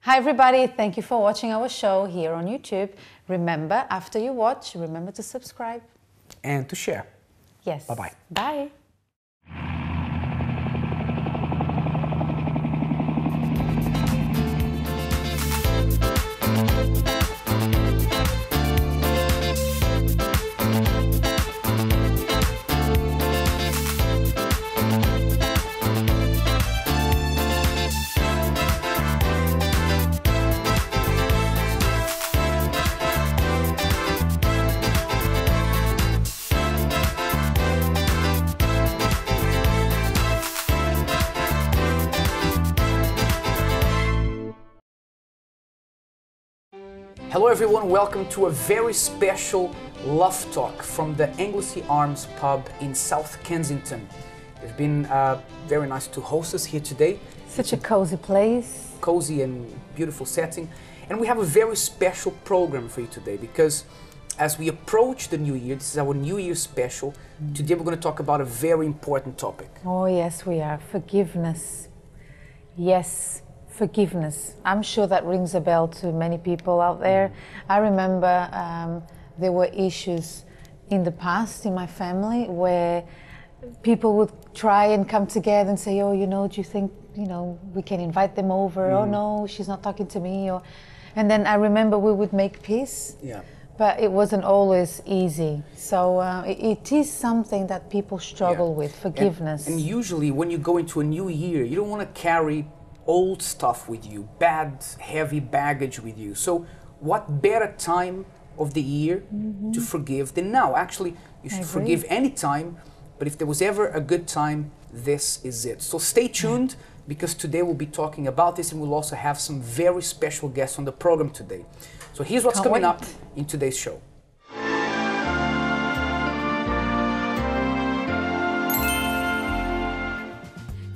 Hi everybody, thank you for watching our show here on YouTube. Remember, after you watch, remember to subscribe. And to share. Yes. Bye-bye. Bye. Hello everyone, welcome to a very special Love Talk from the Anglesey Arms pub in South Kensington. It's been very nice to host us here today. Such a cozy place. Cozy and beautiful setting. And we have a very special program for you today because as we approach the new year, this is our New Year special. Today we're going to talk about a very important topic. Oh yes, we are. Forgiveness. Yes. Forgiveness. I'm sure that rings a bell to many people out there. I remember there were issues in the past in my family where people would try and come together and say, oh, do you think, we can invite them over? Oh no, she's not talking to me. And then I remember we would make peace. Yeah. But it wasn't always easy. So it is something that people struggle with, forgiveness. And usually when you go into a new year, you don't want to carry old stuff with you, bad, heavy baggage with you. So what better time of the year to forgive than now? Actually, you should forgive any time, but if there was ever a good time, this is it. So stay tuned because today we'll be talking about this and we'll also have some very special guests on the program today. So here's what's coming up in today's show.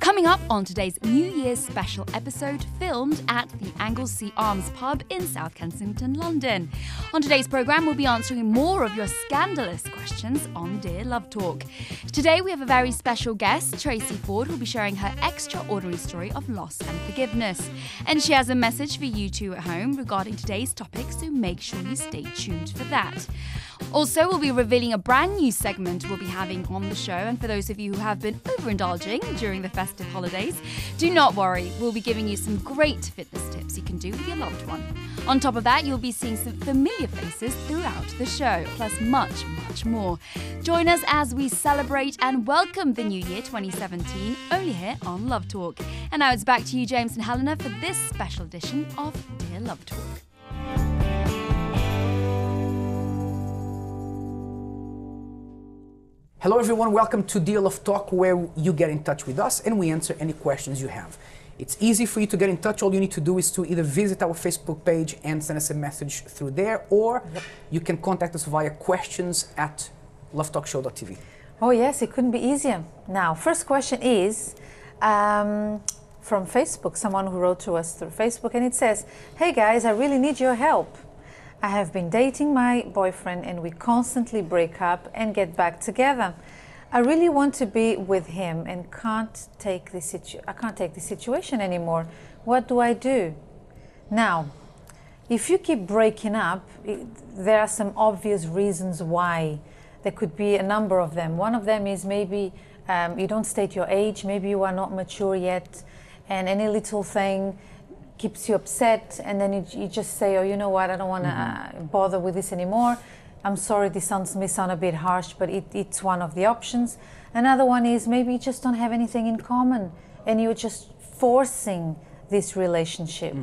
Coming up on today's New Year's special episode, filmed at the Anglesey Arms pub in South Kensington, London. On today's programme, we'll be answering more of your scandalous questions on Dear Love Talk. Today we have a very special guest, Tracy Ford, who will be sharing her extraordinary story of loss and forgiveness. And she has a message for you two at home regarding today's topic, so make sure you stay tuned for that. Also, we'll be revealing a brand new segment we'll be having on the show, and for those of you who have been overindulging during the festive holidays, do not worry, we'll be giving you some great fitness tips you can do with your loved one. On top of that, you'll be seeing some familiar faces throughout the show, plus much, much more. Join us as we celebrate and welcome the new year 2017, only here on Love Talk. And now it's back to you, James and Helena, for this special edition of Dear Love Talk. Hello everyone, welcome to Dear Love Talk, where you get in touch with us and we answer any questions you have. It's easy for you to get in touch. All you need to do is to either visit our Facebook page and send us a message through there, or you can contact us via questions@lovetalkshow.tv. Oh yes, it couldn't be easier. Now, first question is from Facebook, someone who wrote to us through Facebook, and it says, hey guys, I really need your help. I have been dating my boyfriend and we constantly break up and get back together. I really want to be with him and I can't take this situation anymore. What do I do? Now, if you keep breaking up, there are some obvious reasons why. There could be a number of them. One of them is maybe you don't state your age, maybe you are not mature yet, and any little thing keeps you upset, and then you just say, oh, you know what, I don't want to bother with this anymore. I'm sorry, this may sound a bit harsh, but it's one of the options. Another one is maybe you just don't have anything in common and you're just forcing this relationship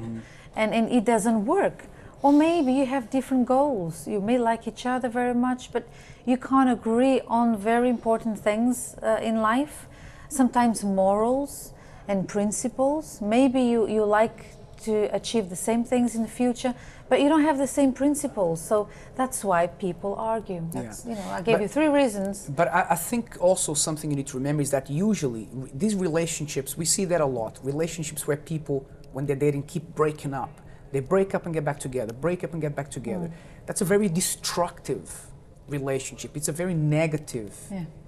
and it doesn't work. Or maybe you have different goals. You may like each other very much, but you can't agree on very important things in life. Sometimes morals and principles. Maybe you like to achieve the same things in the future, but you don't have the same principles. So that's why people argue. That's, I gave you 3 reasons. But I think also something you need to remember is that usually these relationships, we see that a lot. Relationships where people, when they're dating, keep breaking up. They break up and get back together, break up and get back together. That's a very destructive relationship. It's a very negative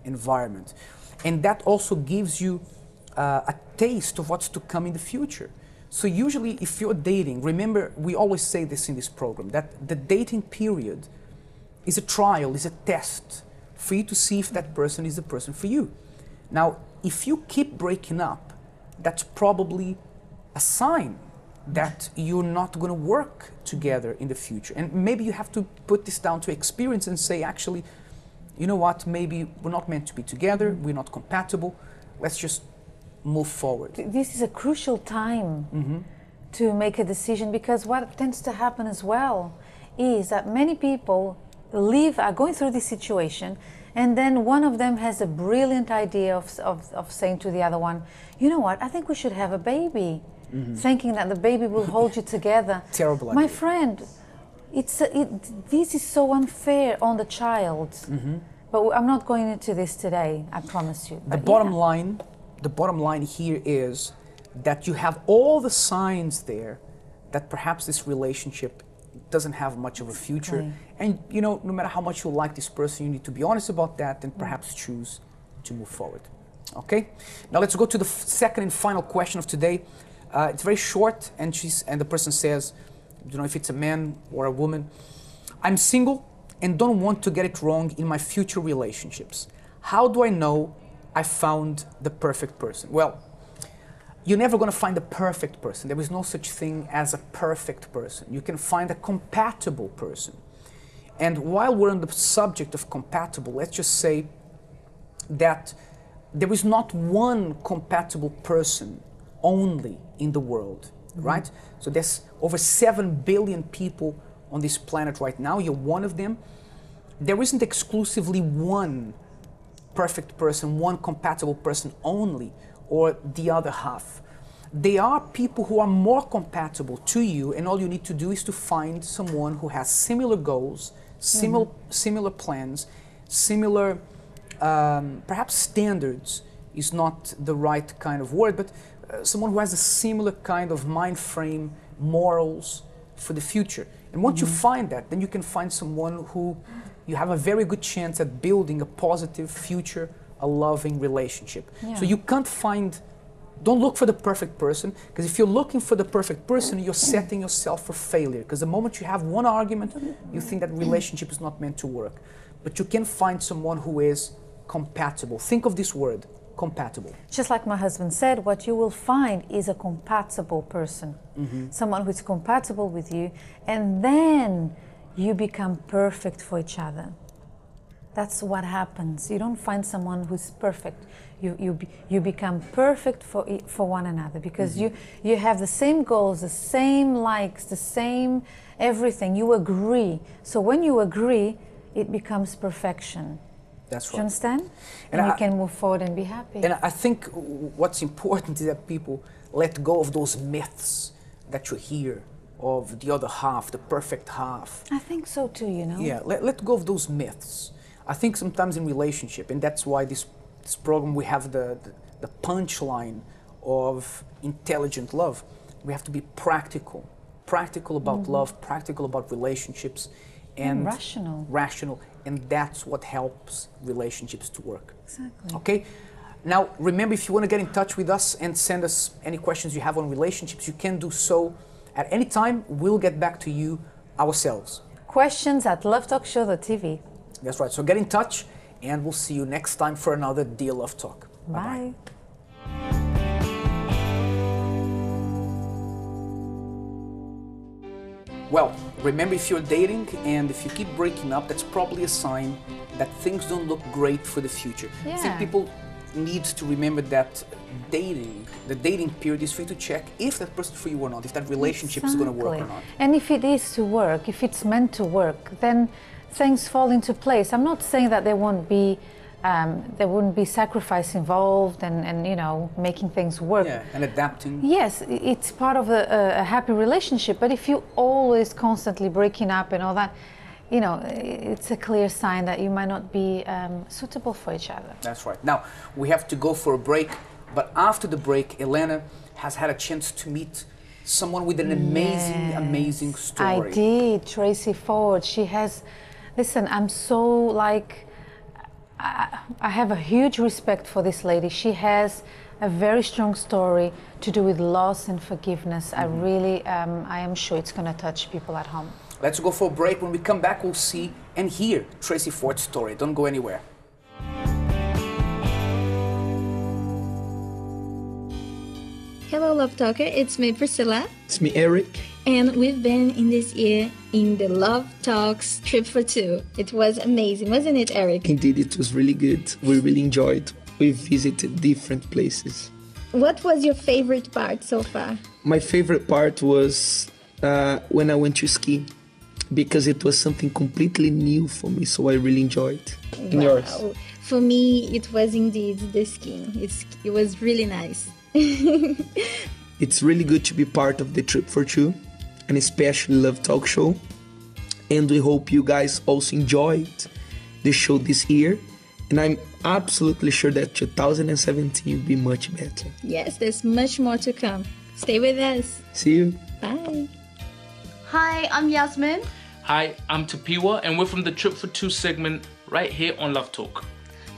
environment. And that also gives you a taste of what's to come in the future. So usually if you're dating, remember, we always say this in this program, that the dating period is a trial, is a test for you to see if that person is the person for you. Now, if you keep breaking up, that's probably a sign that you're not going to work together in the future. And maybe you have to put this down to experience and say, actually, you know what, maybe we're not meant to be together, we're not compatible, let's just move forward. This is a crucial time to make a decision, because what tends to happen as well is that many people are going through this situation, and then one of them has a brilliant idea of saying to the other one, you know what, I think we should have a baby, thinking that the baby will hold you together. Terrible idea. My friend, this is so unfair on the child. But I'm not going into this today, I promise you. The bottom line here is that you have all the signs there that perhaps this relationship doesn't have much of a future. Exactly. And you know, no matter how much you like this person, you need to be honest about that and perhaps choose to move forward. Okay? Now let's go to the second and final question of today. It's very short, and the person says, I don't know if it's a man or a woman, I'm single and don't want to get it wrong in my future relationships. How do I know I found the perfect person? Well, you're never going to find the perfect person. There is no such thing as a perfect person. You can find a compatible person. And while we're on the subject of compatible, let's just say that there is not one compatible person only in the world, right? So there's over 7 billion people on this planet right now. You're one of them. There isn't exclusively one perfect person, one compatible person only, or the other half. There are people who are more compatible to you, and all you need to do is to find someone who has similar goals, similar plans, similar, perhaps standards is not the right kind of word, but someone who has a similar kind of mind frame, morals for the future. And once you find that, then you can find someone who you have a very good chance at building a positive future, a loving relationship. Yeah. So you can't don't look for the perfect person, because if you're looking for the perfect person, you're setting yourself for failure. Because the moment you have one argument, you think that relationship is not meant to work. But you can find someone who is compatible. Think of this word, compatible. Just like my husband said, what you will find is a compatible person. Someone who's compatible with you, and then you become perfect for each other. That's what happens. You don't find someone who's perfect. You become perfect for one another, because you have the same goals, the same likes, the same everything. You agree. So when you agree, it becomes perfection. That's right. Do you understand? And you can move forward and be happy. And I think what's important is that people let go of those myths that you hear of the other half, the perfect half. I think so too, you know. Yeah, let go of those myths. I think sometimes in relationship, and that's why this program we have the punchline of intelligent love. We have to be practical about love, practical about relationships, and rational, and that's what helps relationships to work. Exactly. Okay. Now, remember, if you want to get in touch with us and send us any questions you have on relationships, you can do so at any time. We'll get back to you ourselves. Questions at lovetalkshow.tv. That's right. So get in touch, and we'll see you next time for another Dear Love Talk. Bye. Well, remember, if you're dating and if you keep breaking up, that's probably a sign that things don't look great for the future. Yeah. I think people need to remember that the dating period is for you to check if that person is for you or not, if that relationship is going to work or not. And if it is to work, if it's meant to work, then things fall into place. I'm not saying that there wouldn't be sacrifice involved and you know, making things work. Yeah, and adapting. Yes, it's part of a happy relationship, but if you always constantly breaking up and all that, you know, it's a clear sign that you might not be suitable for each other. That's right. Now, we have to go for a break, but after the break, Elena has had a chance to meet someone with an amazing story. I did, Tracy Ford. She has, listen, I'm so like, I have a huge respect for this lady. She has a very strong story to do with loss and forgiveness. I really, I am sure it's going to touch people at home. Let's go for a break. When we come back, we'll see and hear Tracy Ford's story. Don't go anywhere. Hello, Love Talker. It's me, Priscilla. It's me, Eric. And we've been in this year in the Love Talks Trip for Two. It was amazing, wasn't it, Eric? Indeed, it was really good. We really enjoyed. We visited different places. What was your favorite part so far? My favorite part was when I went to ski, because it was something completely new for me, so I really enjoyed. And yours? For me, it was indeed the skiing. It was really nice. It's really good to be part of the Trip for Two, and especially Love Talk Show. And we hope you guys also enjoyed the show this year. And I'm absolutely sure that 2017 will be much better. Yes, there's much more to come. Stay with us. See you. Bye. Hi, I'm Yasmin. Hi, I'm Tapiwa, and we're from the Trip for Two segment right here on Love Talk.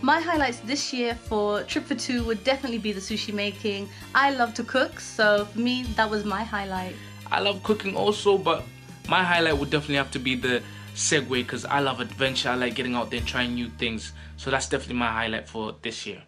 My highlights this year for Trip for Two would definitely be the sushi making. I love to cook, so for me, that was my highlight. I love cooking also, but my highlight would definitely have to be the Segway, because I love adventure. I like getting out there and trying new things. So that's definitely my highlight for this year.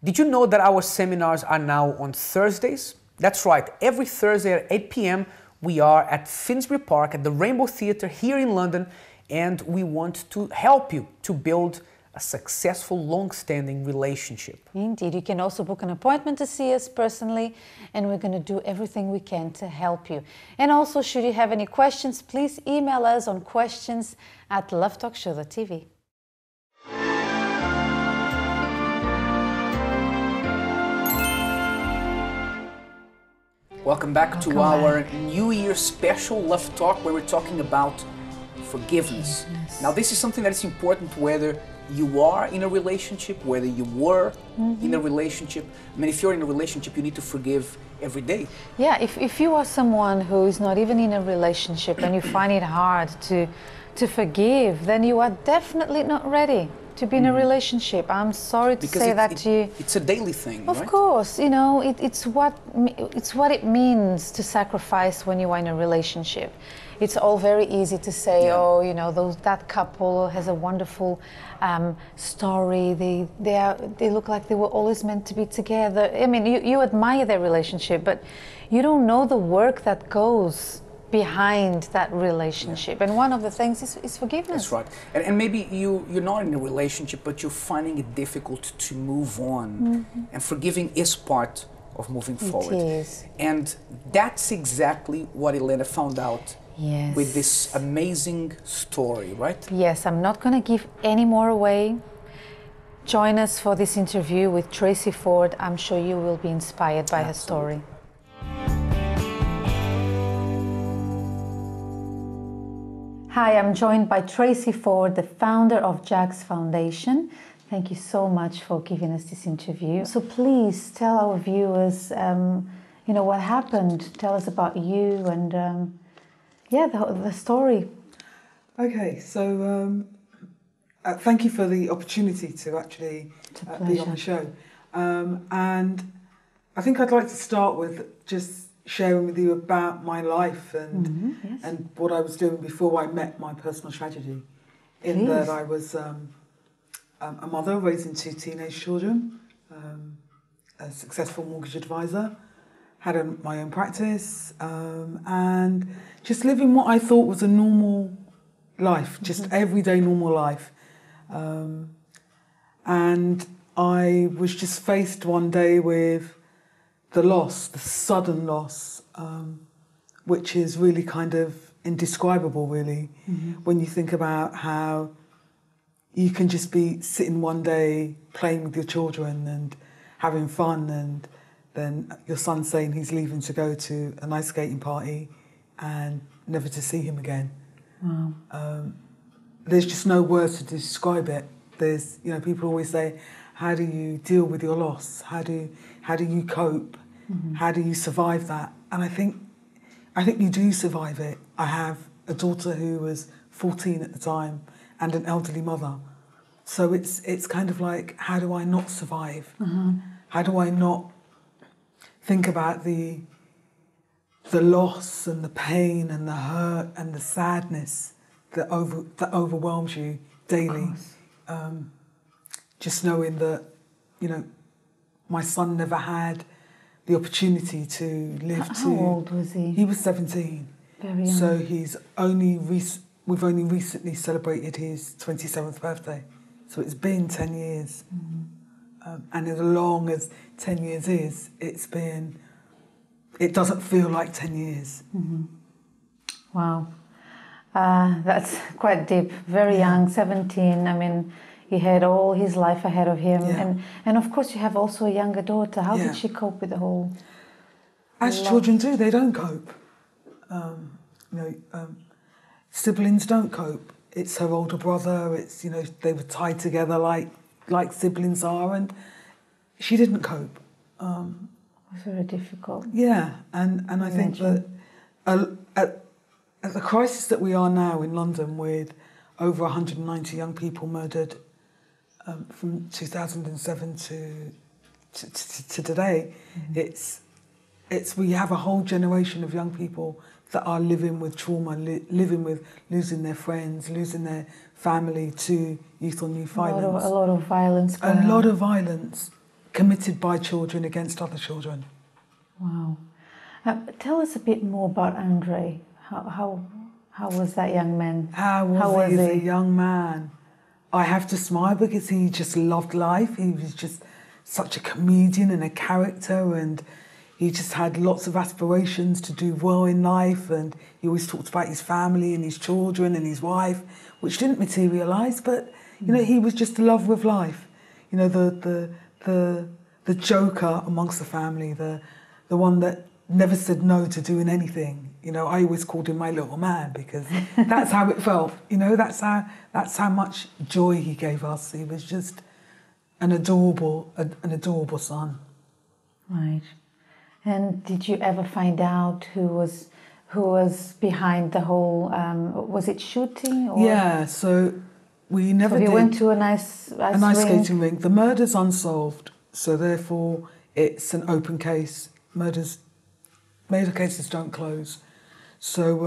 Did you know that our seminars are now on Thursdays? That's right, every Thursday at 8 p.m. we are at Finsbury Park at the Rainbow Theatre here in London, and we want to help you to build a successful, long-standing relationship. Indeed, you can also book an appointment to see us personally, and we're going to do everything we can to help you. And also, should you have any questions, please email us on questions@lovetalkshow.tv. Welcome back to our New Year special Love Talk, where we're talking about forgiveness. Now, this is something that is important whether you are in a relationship, whether you were in a relationship. I mean, if you're in a relationship, you need to forgive every day. Yeah, if you are someone who is not even in a relationship and you find it hard to forgive, then you are definitely not ready to be in a relationship. I'm sorry to say that to you. It's a daily thing, Of right? course, you know, it's what it means to sacrifice when you are in a relationship. It's all very easy to say, oh, you know, that couple has a wonderful story. They look like they were always meant to be together. I mean, you admire their relationship, but you don't know the work that goes behind that relationship. And one of the things is forgiveness. That's right. And maybe you're not in a relationship, but you're finding it difficult to move on. And forgiving is part of moving forward. It is. And that's exactly what Elena found out with this amazing story, right? Yes, I'm not going to give any more away. Join us for this interview with Tracy Ford. I'm sure you will be inspired by her story. Hi, I'm joined by Tracy Ford, the founder of Jags Foundation. Thank you so much for giving us this interview. So please tell our viewers, you know, what happened. Tell us about you and, the story. Okay, so thank you for the opportunity to actually be on the show. And I think I'd like to start with just sharing with you about my life and and what I was doing before I met my personal tragedy. In that I was a mother raising 2 teenage children, a successful mortgage advisor, had my own practice, and just living what I thought was a normal life, just everyday normal life. And I was just faced one day with the loss, the sudden loss, which is really kind of indescribable, really, when you think about how you can just be sitting one day playing with your children and having fun, and then your son saying he's leaving to go to an ice skating party and never to see him again. Wow. There's just no words to describe it. There's, you know, people always say, how do you deal with your loss? How do you cope? How do you survive that? And I think you do survive it. I have a daughter who was 14 at the time, and an elderly mother. So it's kind of like, how do I not survive? How do I not think about the loss and the pain and the hurt and the sadness that overwhelms you daily? Just knowing that, you know, my son never had the opportunity to live to... How old was he? He was 17. Very young. So we've only recently celebrated his 27th birthday. So it's been 10 years. And as long as 10 years is, it doesn't feel like 10 years. Wow. That's quite deep. Very young, 17. I mean, he had all his life ahead of him. Yeah. And of course, you have also a younger daughter. How did she cope with the whole... As children do, they don't cope. Siblings don't cope. It's her older brother. It's, you know, they were tied together like siblings are, and she didn't cope. It was very difficult. Yeah, and I think that at the crisis that we are now in London, with over 190 young people murdered from 2007 to today, it's we have a whole generation of young people that are living with trauma, living with losing their friends, losing their family to youth on youth violence. A lot of violence. A lot of violence committed by children against other children. Wow. Tell us a bit more about Andre. How was that young man? How was he as a young man? I have to smile because he just loved life. He was just such a comedian and a character, and he just had lots of aspirations to do well in life, and he always talked about his family and his children and his wife, which didn't materialise, but you know, he was just the lover of life. You know, the joker amongst the family, the one that never said no to doing anything. You know, I always called him my little man because that's how it felt. You know, that's how much joy he gave us. He was just an adorable son. Right. And did you ever find out who was behind the whole? Was it shooting? Or? Yeah. So we never. So you did went to an ice skating rink. The murder's unsolved, so therefore it's an open case. Murder cases don't close. So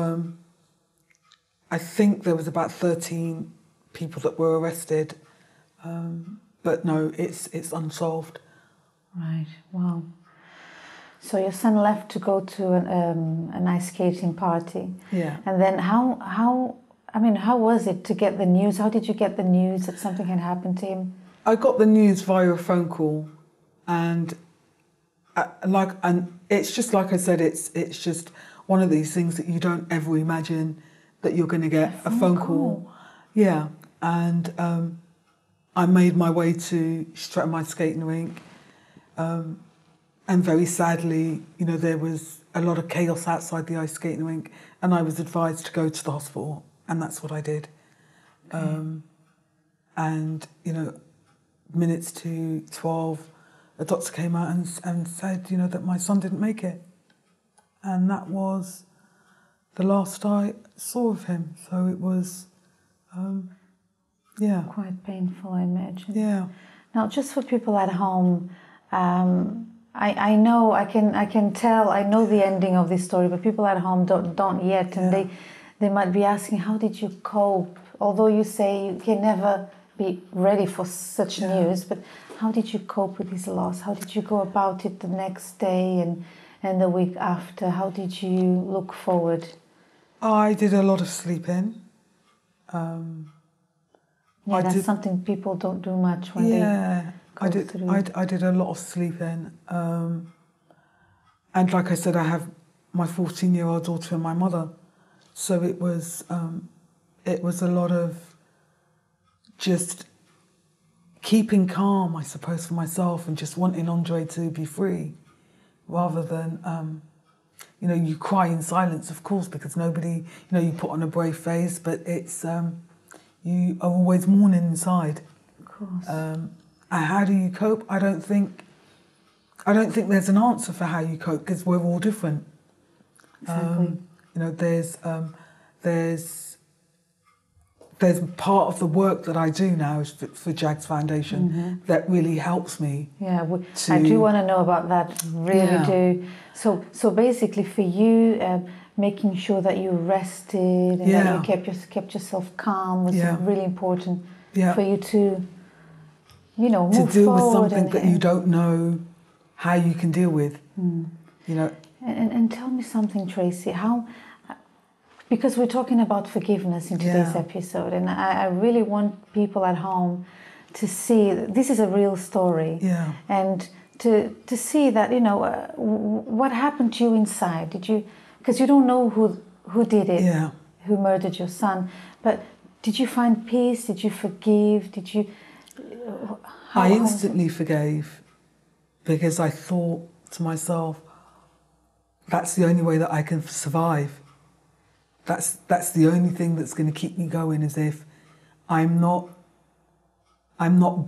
I think there was about 13 people that were arrested, but no, it's unsolved. Right. Wow. So your son left to go to an ice skating party. Yeah. And then how was it to get the news? How did you get the news that something had happened to him? I got the news via a phone call, and it's just like I said, it's just one of these things that you don't ever imagine that you're going to get a phone call. Yeah, and I made my way to Streatham Ice Skating Rink. And very sadly, you know, there was a lot of chaos outside the ice skating rink, and I was advised to go to the hospital, and that's what I did. Okay. And, you know, minutes to 12, a doctor came out and said, you know, that my son didn't make it. And that was the last I saw of him. So it was, yeah. Quite painful, I imagine. Yeah. Now, just for people at home, I know, I can tell, I know the ending of this story, but people at home don't yet, and they might be asking, how did you cope? Although you say you can never be ready for such news, but how did you cope with his loss? How did you go about it the next day and the week after? How did you look forward? I did a lot of sleeping. That's something people don't do much when they I did a lot of sleeping, and like I said, I have my 14-year-old daughter and my mother, so it was a lot of just keeping calm, I suppose, for myself, and just wanting Andre to be free, rather than you know, you cry in silence, of course, because nobody, you know, you put on a brave face, but it's you are always mourning inside. Of course. How do you cope? I don't think there's an answer for how you cope, because we're all different. Exactly. You know, there's there's part of the work that I do now is for Jags Foundation that really helps me. Yeah, I do want to know about that, really do. So basically for you, making sure that you rested and that you kept yourself calm was really important for you to, you know, move forward. To deal with something that you don't know how you can deal with, you know. And tell me something, Tracy, because we're talking about forgiveness in today's episode, and I really want people at home to see this is a real story, and to see that, you know, what happened to you inside. Did you, because you don't know who did it, who murdered your son, but did you find peace? Did you forgive? Did you? I instantly forgave, because I thought to myself, that's the only way that I can survive. That's the only thing that's going to keep me going, is if I'm not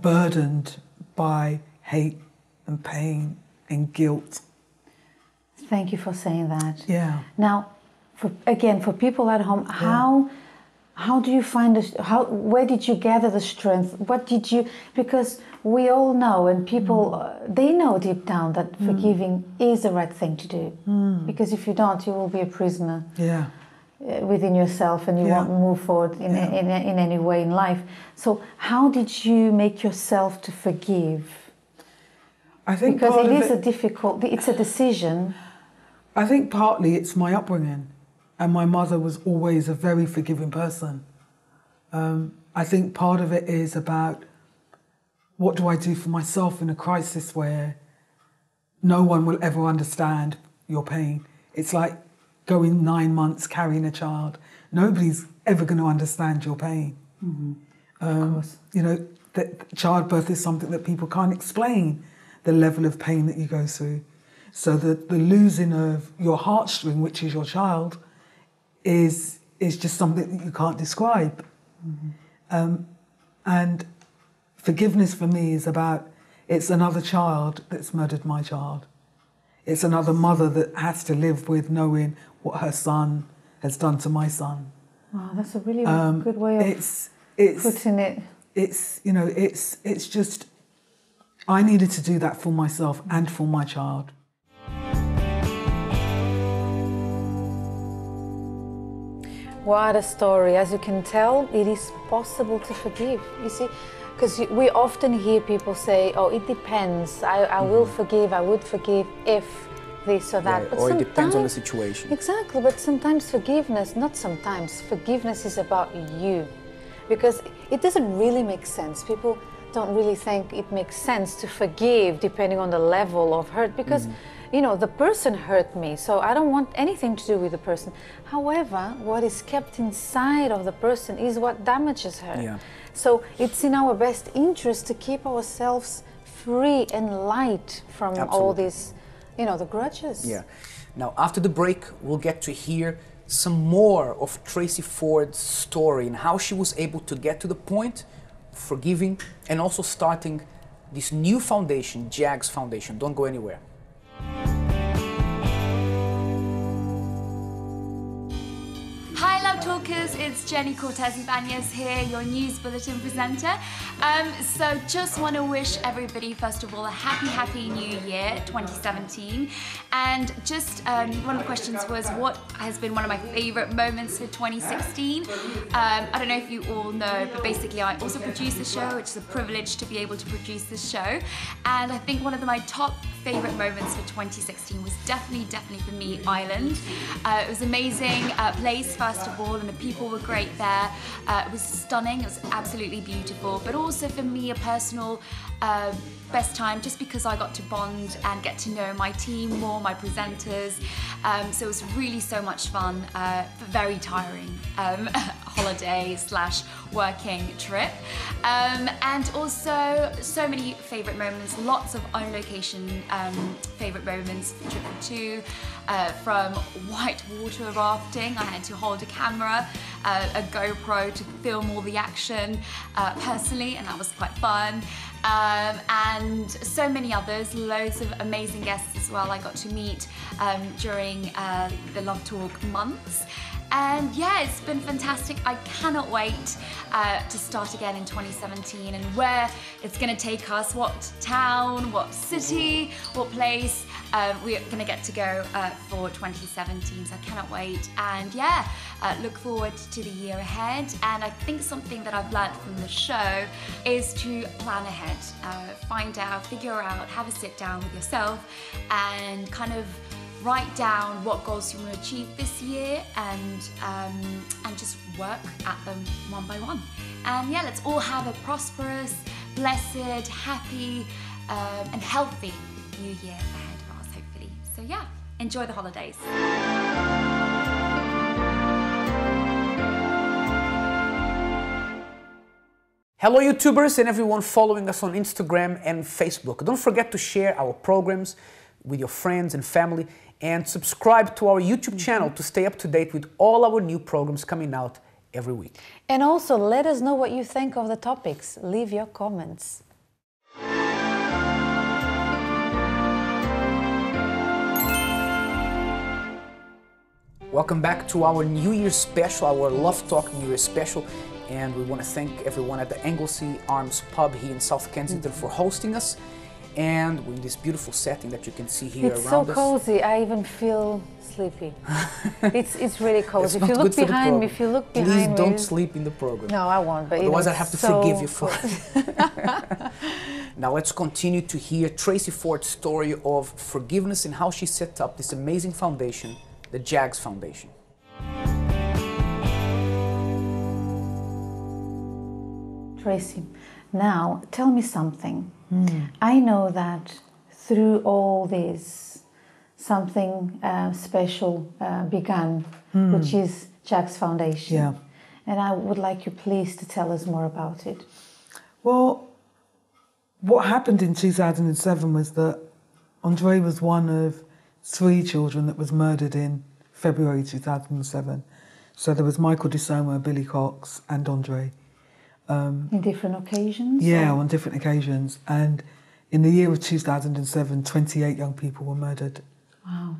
burdened by hate and pain and guilt. Thank you for saying that. Yeah. Now, for people at home, how do you find where did you gather the strength? What did you, because we all know, and people, they know deep down that forgiving is the right thing to do. Because if you don't, you will be a prisoner within yourself, and you won't move forward in any way in life. So how did you make yourself to forgive? I think because it is it's a decision. I think partly it's my upbringing. And my mother was always a very forgiving person. I think part of it is about, what do I do for myself in a crisis where no one will ever understand your pain? It's like going 9 months carrying a child. Nobody's ever going to understand your pain. Of course. You know, that childbirth is something that people can't explain, the level of pain that you go through. So the losing of your heartstring, which is your child, is just something that you can't describe. And forgiveness for me is about, it's another child that's murdered my child. It's another mother that has to live with knowing what her son has done to my son. Wow, that's a really good way of putting it. It's, you know, it's just, I needed to do that for myself and for my child. What a story. As you can tell, it is possible to forgive. You see, because we often hear people say, oh, it depends. I will forgive, I would forgive if this or that. Right. But or it depends on the situation. Exactly, but sometimes forgiveness is about you. Because it doesn't really make sense. People don't really think it makes sense to forgive depending on the level of hurt, because you know, the person hurt me, so I don't want anything to do with the person. However, what is kept inside of the person is what damages her. Yeah. So it's in our best interest to keep ourselves free and light from all these, you know, the grudges. Yeah. Now, after the break, we'll get to hear some more of Tracy Ford's story and how she was able to get to the point of forgiving and also starting this new foundation, Jags Foundation. Don't go anywhere. Hi Love Talkers, it's Jenny Cortez-Ibanez here, your news bulletin presenter. So just want to wish everybody, first of all, a happy new year, 2017. And just one of the questions was, what has been one of my favorite moments for 2016? I don't know if you all know, but basically I also produce the show, which is a privilege to be able to produce this show. And I think one of my top favorite moments for 2016 was definitely for me, Ireland. It was an amazing place, first of all, and the people were great there. It was stunning, it was absolutely beautiful, but also for me a personal best time, just because I got to bond and get to know my team more, my presenters. So it was really so much fun, very tiring holiday / working trip. And also so many favourite moments, lots of on location favourite moments for Trip for Two, from white water rafting. I had to hold a camera, a GoPro to film all the action personally, and that was quite fun. and so many others, loads of amazing guests as well I got to meet during the Love Talk months. And yeah, it's been fantastic. I cannot wait to start again in 2017 and where it's going to take us, what town, what city, what place we're going to get to go for 2017. So I cannot wait. And yeah, look forward to the year ahead. And I think something that I've learned from the show is to plan ahead, find out, figure out, have a sit down with yourself and kind of write down what goals you want to achieve this year and just work at them one by one. And yeah, let's all have a prosperous, blessed, happy and healthy new year ahead of us, hopefully. So yeah, enjoy the holidays. Hello YouTubers and everyone following us on Instagram and Facebook. Don't forget to share our programs with your friends and family and subscribe to our YouTube channel to stay up to date with all our new programs coming out every week. And also let us know what you think of the topics. Leave your comments. Welcome back to our New Year's special, our Love Talk New Year's special. And we want to thank everyone at the Anglesey Arms Pub here in South Kensington for hosting us. And we're in this beautiful setting that you can see here it's around us. It's so cozy. I even feel sleepy. It's really cozy. If you look behind me, please don't sleep in the program. No, I won't. But otherwise, I have to forgive you for it. Now let's continue to hear Tracy Ford's story of forgiveness and how she set up this amazing foundation, the JAGS Foundation. Tracy, now tell me something. I know that through all this, something special began, which is JAGS Foundation. Yeah. And I would like you please to tell us more about it. Well, what happened in 2007 was that Andre was one of 3 children that was murdered in February 2007. So there was Michael DeSoma, Billy Cox and Andre. In different occasions? Yeah, on different occasions. And in the year of 2007, 28 young people were murdered. Wow.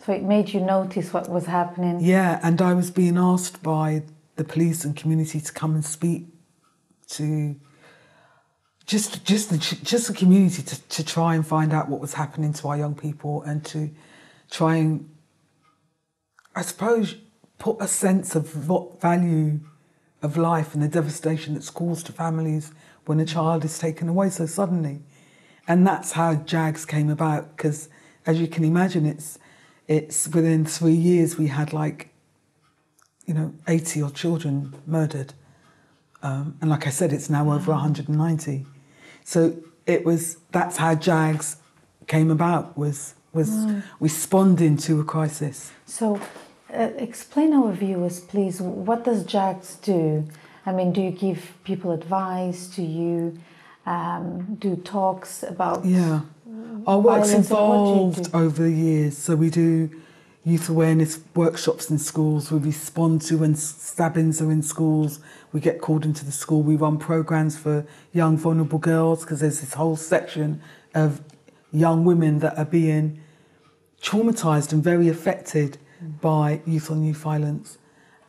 So it made you notice what was happening? Yeah, and I was being asked by the police and community to come and speak to just the community to try and find out what was happening to our young people and to try and, I suppose, put a sense of what value of life and the devastation that's caused to families when a child is taken away so suddenly. And that's how JAGS came about, because as you can imagine, it's within 3 years we had 80 odd children murdered. And like I said, it's now over 190. So that's how JAGS came about, was responding to a crisis. So explain our viewers, please, what does JAGS do? I mean, do you give people advice? Do you do talks about... Yeah, our work's evolved over the years. So we do youth awareness workshops in schools. We respond to when stabbings are in schools. We get called into the school. We run programs for young vulnerable girls, because there's this whole section of young women that are being traumatised and very affected by youth on youth violence,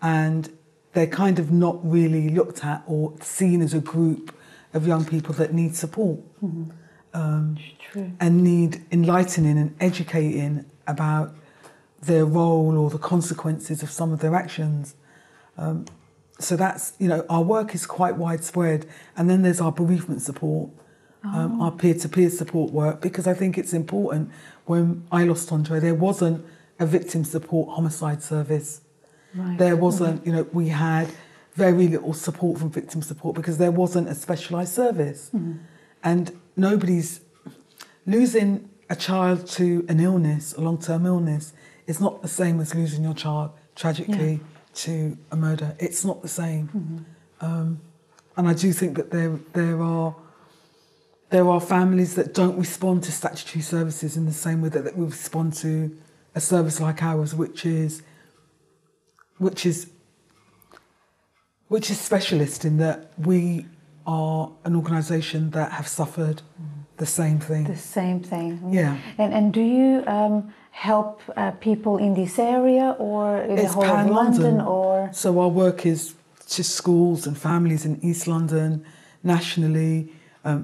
and they're kind of not really looked at or seen as a group of young people that need support and need enlightening and educating about their role or the consequences of some of their actions. So that's, our work is quite widespread. And then there's our bereavement support, our peer-to-peer support work, because I think it's important. When I lost Andre, there wasn't a victim support homicide service. Right. There wasn't, we had very little support from victim support because there wasn't a specialised service. And losing a child to an illness, a long-term illness, is not the same as losing your child tragically to a murder. It's not the same. And I do think that there are families that don't respond to statutory services in the same way that we respond to a service like ours, which is specialist in that we are an organisation that have suffered the same thing. The same thing. Yeah. And do you help people in this area or in the whole of London? Or So our work is to schools and families in East London, nationally,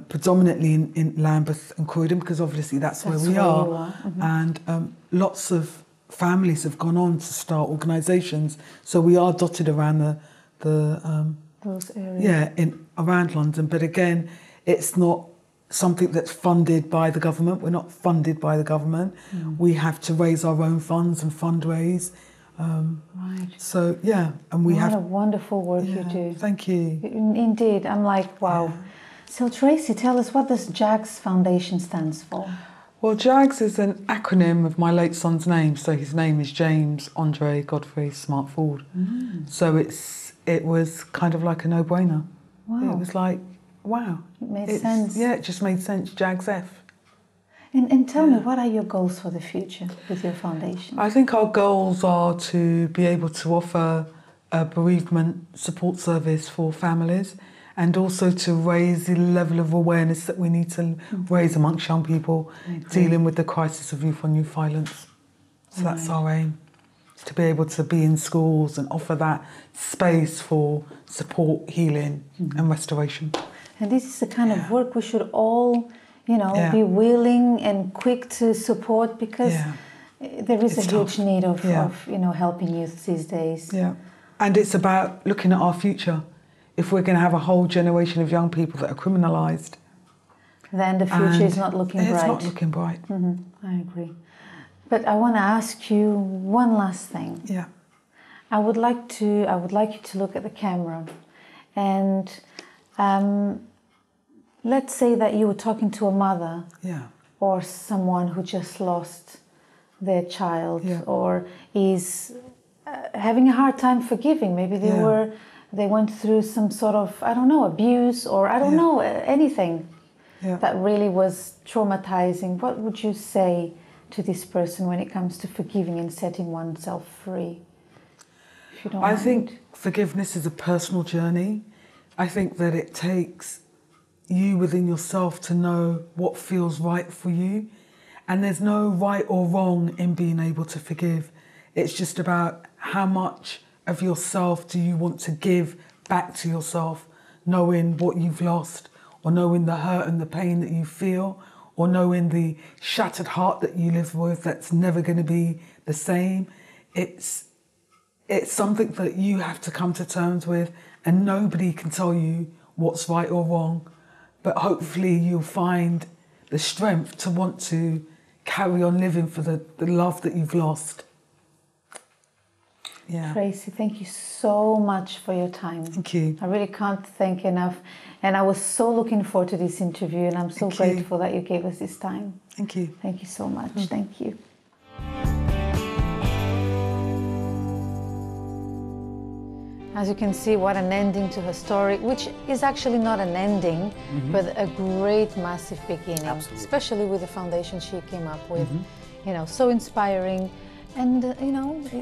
predominantly in Lambeth and Croydon, because obviously that's where we are. you are. And lots of families have gone on to start organisations. So we are dotted around those areas. around London. But again, it's not something that's funded by the government. We're not funded by the government. We have to raise our own funds and fundraise. Right. So and we What have a wonderful work you do. Thank you. Indeed, I'm like, wow. Yeah. So Tracy, tell us, what does JAGS Foundation stands for? Well, JAGS is an acronym of my late son's name. So his name is James Andre Godfrey Smart Ford. So it was kind of like a no-brainer. Wow. It was like, wow. It made sense. Yeah, it just made sense. JAGS F. And tell me, what are your goals for the future with your foundation? I think our goals are to be able to offer a bereavement support service for families, and also to raise the level of awareness that we need to raise amongst young people dealing with the crisis of youth on youth violence. So that's our aim, to be able to be in schools and offer that space for support, healing and restoration. And this is the kind of work we should all, be willing and quick to support, because there is It's a huge tough. need of helping youth these days. Yeah, and it's about looking at our future. If we're going to have a whole generation of young people that are criminalised, then the future is not looking bright. It's not looking bright. I agree. But I want to ask you one last thing. Yeah. I would like you to look at the camera, and let's say that you were talking to a mother, or someone who just lost their child, or is having a hard time forgiving. Maybe they went through some sort of, I don't know, abuse, or I don't know, anything that really was traumatizing. What would you say to this person when it comes to forgiving and setting oneself free? If you don't mind. think forgiveness is a personal journey. I think that it takes you within yourself to know what feels right for you. And there's no right or wrong in being able to forgive. It's just about how much of yourself do you want to give back to yourself, knowing what you've lost, or knowing the hurt and the pain that you feel, or knowing the shattered heart that you live with that's never going to be the same. It's something that you have to come to terms with, and nobody can tell you what's right or wrong. But hopefully you'll find the strength to want to carry on living for the love that you've lost. Yeah. Tracy, thank you so much for your time. Thank you. I really can't thank enough. And I was so looking forward to this interview, and I'm so grateful that you gave us this time. Thank you. Thank you so much. Thank you. As you can see, what an ending to her story, which is actually not an ending, but a great, massive beginning. Absolutely. Especially with the foundation she came up with. So inspiring. And,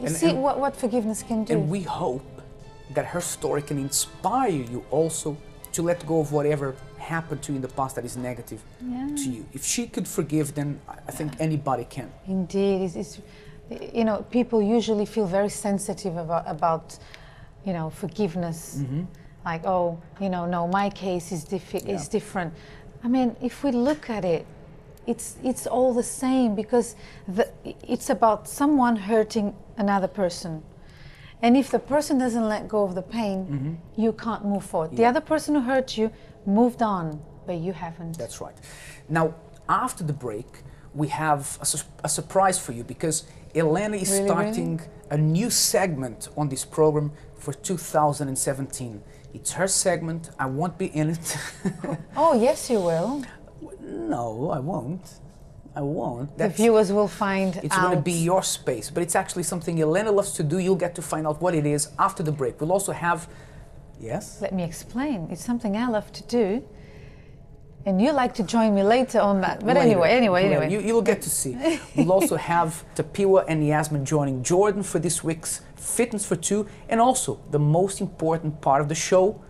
see what forgiveness can do. And we hope that her story can inspire you also to let go of whatever happened to you in the past that is negative to you. If she could forgive, then I think anybody can. Indeed. People usually feel very sensitive about forgiveness. Like, no, my case is different. I mean, if we look at it, it's all the same, because it's about someone hurting another person. And if the person doesn't let go of the pain, you can't move forward. The other person who hurt you moved on, but you haven't. That's right. Now, after the break, we have a surprise for you, because Elena is starting a new segment on this program for 2017. It's her segment. I won't be in it. Oh, yes, you will. No, I won't. I won't. The viewers will find out. It's going to be your space, but it's actually something Elena loves to do. You'll get to find out what it is after the break. We'll also have... Yes? Let me explain. It's something I love to do. And you like to join me later on that. But anyway. You'll get to see. We'll also have Tapiwa and Yasmin joining Jordan for this week's Fitness for Two. And also, the most important part of the show,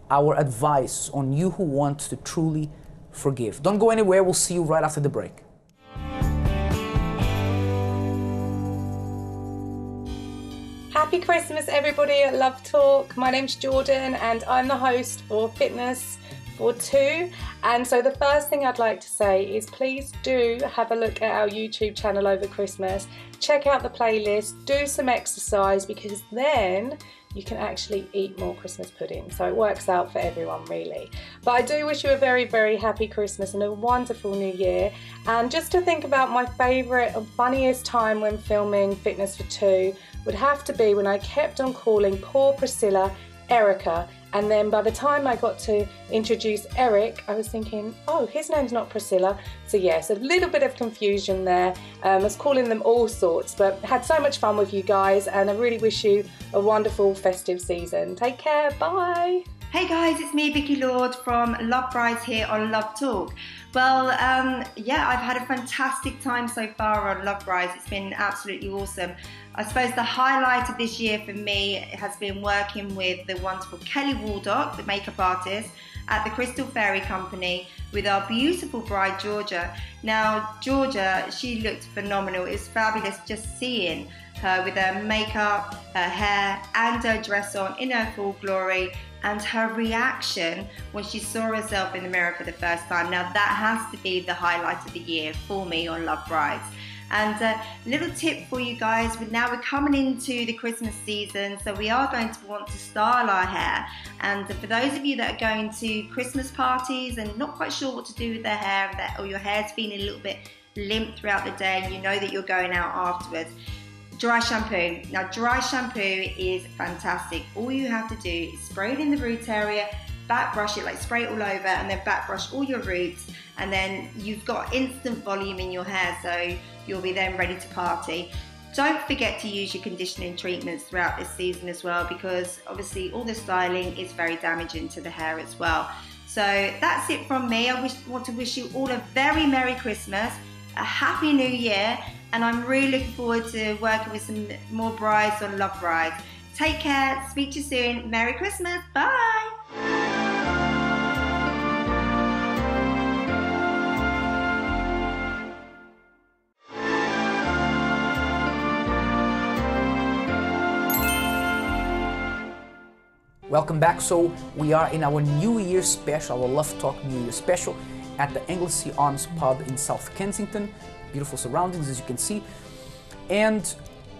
our advice on you who want to truly forgive. Don't go anywhere. We'll see you right after the break. Happy Christmas, everybody at Love Talk. My name's Jordan and I'm the host for Fitness for Two. And so the first thing I'd like to say is please do have a look at our YouTube channel over Christmas. Check out the playlist, do some exercise, because then you can actually eat more Christmas pudding. So it works out for everyone, really. But I do wish you a very, very happy Christmas and a wonderful new year. And just to think about my favourite and funniest time when filming Fitness for Two would have to be when I kept on calling poor Priscilla Erica. And then by the time I got to introduce Eric, I was thinking, oh, his name's not Priscilla. So yes, a little bit of confusion there. I was calling them all sorts, but had so much fun with you guys, and I really wish you a wonderful festive season. Take care, bye. Hey guys, it's me, Vicky Lord from Love Brides here on Love Talk. Well, yeah, I've had a fantastic time so far on Love Brides. It's been absolutely awesome. I suppose the highlight of this year for me has been working with the wonderful Kelly Waldock, the makeup artist, at the Crystal Fairy Company with our beautiful bride, Georgia. Now, Georgia, she looked phenomenal. It was fabulous just seeing her with her makeup, her hair, and her dress on in her full glory, and her reaction when she saw herself in the mirror for the first time. Now, that has to be the highlight of the year for me on Love Brides. And a little tip for you guys, now we're coming into the Christmas season, so we are going to want to style our hair. And for those of you that are going to Christmas parties and not quite sure what to do with their hair, or your hair's feeling a little bit limp throughout the day and you know that you're going out afterwards, dry shampoo. Now, dry shampoo is fantastic. All you have to do is spray it in the root area, back brush it, like spray it all over, and then back brush all your roots, and then you've got instant volume in your hair, so you'll be then ready to party. Don't forget to use your conditioning treatments throughout this season as well, because obviously all the styling is very damaging to the hair as well. So that's it from me. I want to wish you all a very Merry Christmas, a Happy New Year, and I'm really looking forward to working with some more brides on Love Brides. Take care, speak to you soon, Merry Christmas, bye! Welcome back. So we are in our New Year special, our Love Talk New Year special at the Anglesey Arms pub in South Kensington. Beautiful surroundings, as you can see. And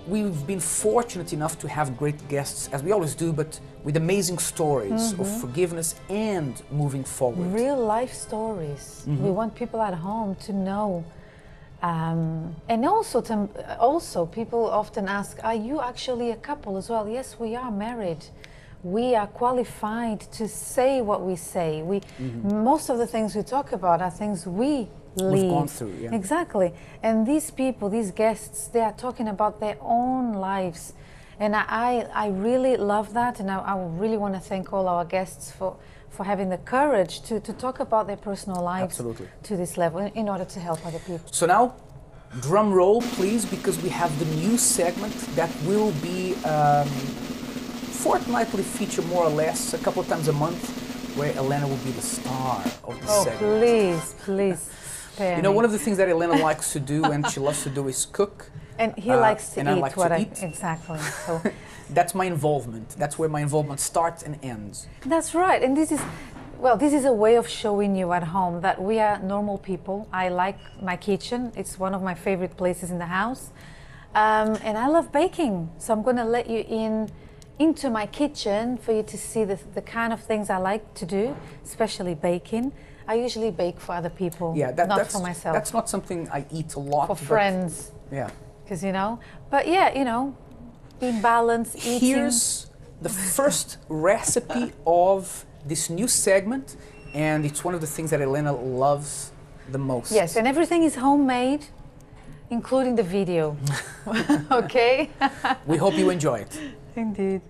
we've been fortunate enough to have great guests, as we always do, but with amazing stories of forgiveness and moving forward. Real life stories. We want people at home to know. And also people often ask, are you actually a couple as well? Yes, we are married. We are qualified to say what we say. Most of the things we talk about are things we've gone through. Yeah. Exactly. And these people, these guests, they are talking about their own lives. And I really love that, and I really want to thank all our guests for having the courage to talk about their personal lives to this level in order to help other people. So now, drum roll please, because we have the new segment that will be fortnightly feature, more or less, a couple of times a month, where Elena will be the star of the segment. Please. You know, one of the things that Elena likes to do and she loves to do is cook. And he likes to and eat. I like to eat. Exactly. So that's my involvement. That's where my involvement starts and ends. That's right. And this is a way of showing you at home that we are normal people. I like my kitchen. It's one of my favorite places in the house. And I love baking. So I'm going to let you into my kitchen for you to see the kind of things I like to do, especially baking. I usually bake for other people, not for myself. That's not something I eat a lot. For friends. Yeah. Because, but yeah, being balanced, eating. Here's the first recipe of this new segment, and it's one of the things that Elena loves the most. Yes, and everything is homemade, including the video. Okay? We hope you enjoy it. Indeed.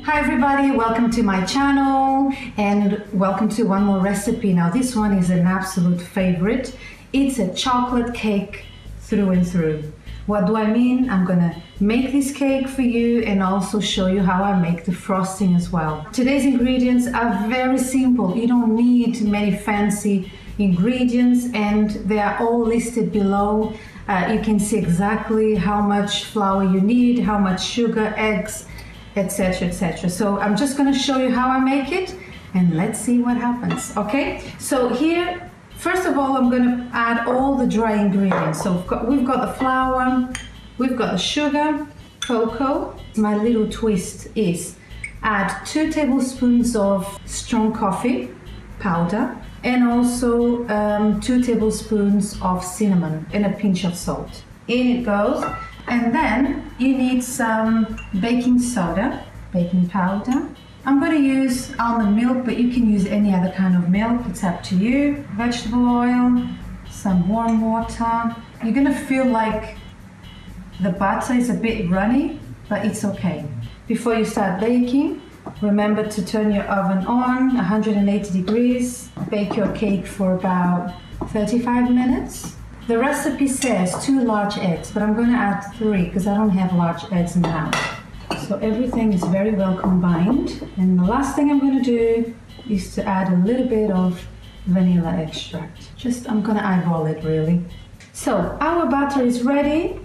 Hi everybody, welcome to my channel and welcome to one more recipe. Now this one is an absolute favorite. It's a chocolate cake through and through. What do I mean? I'm gonna make this cake for you and also show you how I make the frosting as well. Today's ingredients are very simple. You don't need many fancy ingredients, and they are all listed below. You can see exactly how much flour you need, how much sugar, eggs, etc, etc. So I'm just gonna show you how I make it and let's see what happens, okay? So here, first of all, I'm gonna add all the dry ingredients. So we've got the flour, we've got the sugar, cocoa. My little twist is add 2 tablespoons of strong coffee powder and also 2 tablespoons of cinnamon and a pinch of salt. In it goes. And then you need some baking soda, baking powder. I'm going to use almond milk, but you can use any other kind of milk. It's up to you. Vegetable oil, some warm water. You're going to feel like the butter is a bit runny, but it's okay. Before you start baking, remember to turn your oven on, 180 degrees. Bake your cake for about 35 minutes. The recipe says 2 large eggs, but I'm going to add 3 because I don't have large eggs in the house. So everything is very well combined. And the last thing I'm going to do is to add a little bit of vanilla extract. I'm going to eyeball it really. So our butter is ready,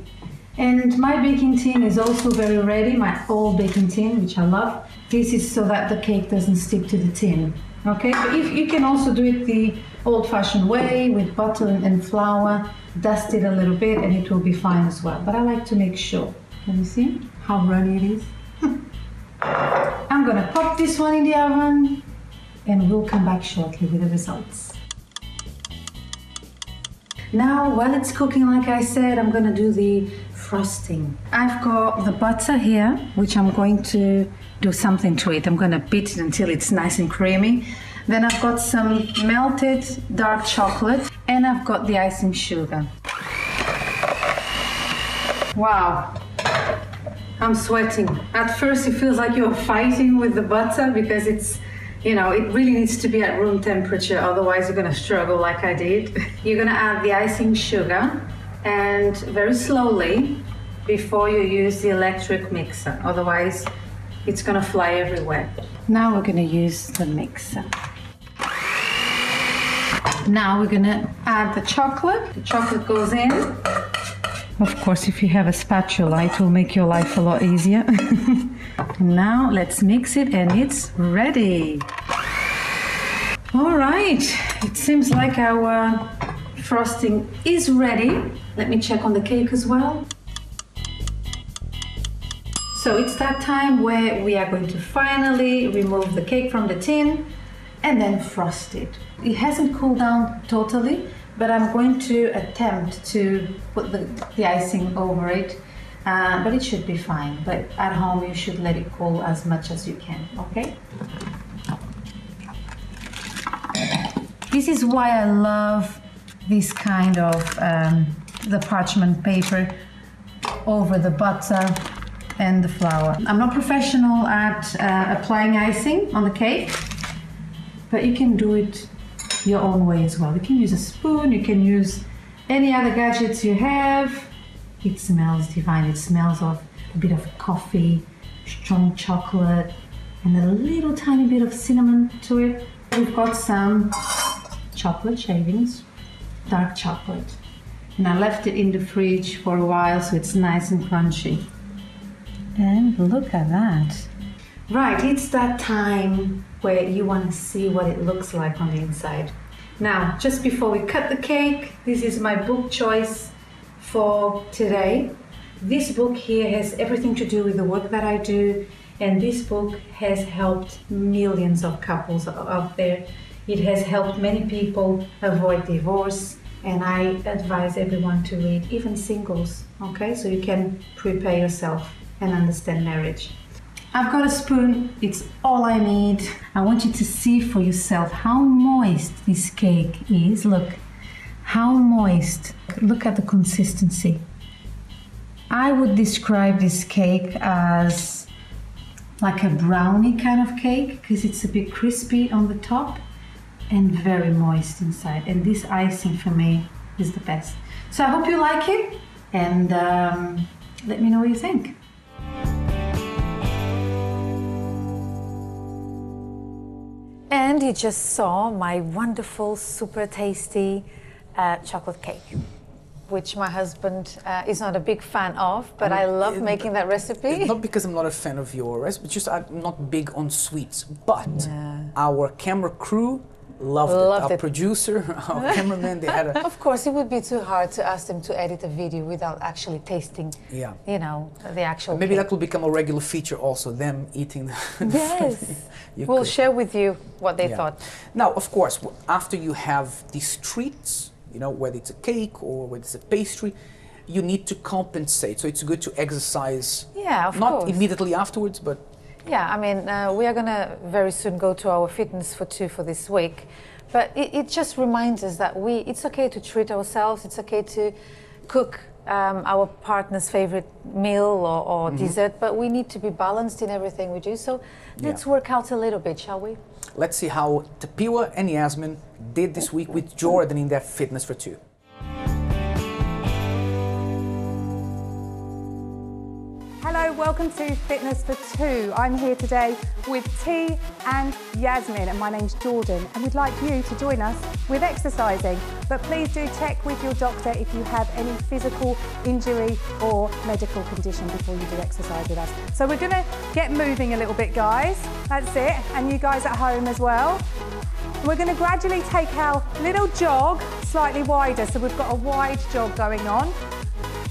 and my baking tin is also very ready, my old baking tin, which I love. This is so that the cake doesn't stick to the tin. Okay, but if you can also do it the old-fashioned way with butter and flour, dust it a little bit and it will be fine as well. But I like to make sure. Can you see how runny it is? I'm gonna pop this one in the oven and we'll come back shortly with the results. Now, while it's cooking, like I said, I'm gonna do the frosting. I've got the butter here, which I'm going to do something to it. I'm gonna beat it until it's nice and creamy. Then I've got some melted dark chocolate and I've got the icing sugar. Wow, I'm sweating. At first it feels like you're fighting with the butter because it's, you know, it really needs to be at room temperature, otherwise you're gonna struggle like I did. You're gonna add the icing sugar and very slowly before you use the electric mixer, otherwise it's gonna fly everywhere. Now we're gonna use the mixer. Now we're gonna add the chocolate. The chocolate goes in. Of course, if you have a spatula, it will make your life a lot easier. Now let's mix it and it's ready. All right, it seems like our frosting is ready. Let me check on the cake as well. So it's that time where we are going to finally remove the cake from the tin and then frost it. It hasn't cooled down totally, but I'm going to attempt to put the icing over it, but it should be fine. But at home you should let it cool as much as you can, okay? This is why I love this kind of the parchment paper over the butter and the flour. I'm not professional at applying icing on the cake, but you can do it your own way as well. You can use a spoon, you can use any other gadgets you have. It smells divine. It smells of a bit of coffee, strong chocolate, and a little tiny bit of cinnamon to it. We've got some chocolate shavings, dark chocolate. And I left it in the fridge for a while so it's nice and crunchy. And look at that. Right, it's that time where you want to see what it looks like on the inside. Now, just before we cut the cake, this is my book choice for today. This book here has everything to do with the work that I do, and this book has helped millions of couples out there. It has helped many people avoid divorce, and I advise everyone to read, even singles, okay? So you can prepare yourself and understand marriage. I've got a spoon, it's all I need. I want you to see for yourself how moist this cake is. Look, how moist. Look at the consistency. I would describe this cake as like a brownie kind of cake because it's a bit crispy on the top and very moist inside. And this icing for me is the best. So I hope you like it. and let me know what you think. And you just saw my wonderful, super tasty chocolate cake, which my husband is not a big fan of, but I love making that recipe. It's not because I'm not a fan of your recipe, just I'm not big on sweets. But our camera crew loved it. Our producer, our cameraman, they had a... Of course, it would be too hard to ask them to edit a video without actually tasting, you know, the actual Maybe cake. that will become a regular feature also, them eating the Yes. We'll share with you what they thought. Now, of course, after you have these treats, you know, whether it's a cake or whether it's a pastry, you need to compensate. So it's good to exercise. Yeah, of not course. immediately afterwards, but... Yeah, I mean, we are going to very soon go to our Fitness for Two for this week. But it just reminds us that it's okay to treat ourselves. It's okay to cook our partner's favorite meal or dessert, but we need to be balanced in everything we do. So let's work out a little bit, shall we? Let's see how Tapiwa and Yasmin did this week with Jordan in their Fitness for Two. Hello, welcome to Fitness for Two. I'm here today with T and Yasmin, and my name's Jordan, and we'd like you to join us with exercising. But please do check with your doctor if you have any physical injury or medical condition before you do exercise with us. So we're gonna get moving a little bit, guys. That's it, and you guys at home as well. We're gonna gradually take our little jog slightly wider, so we've got a wide jog going on.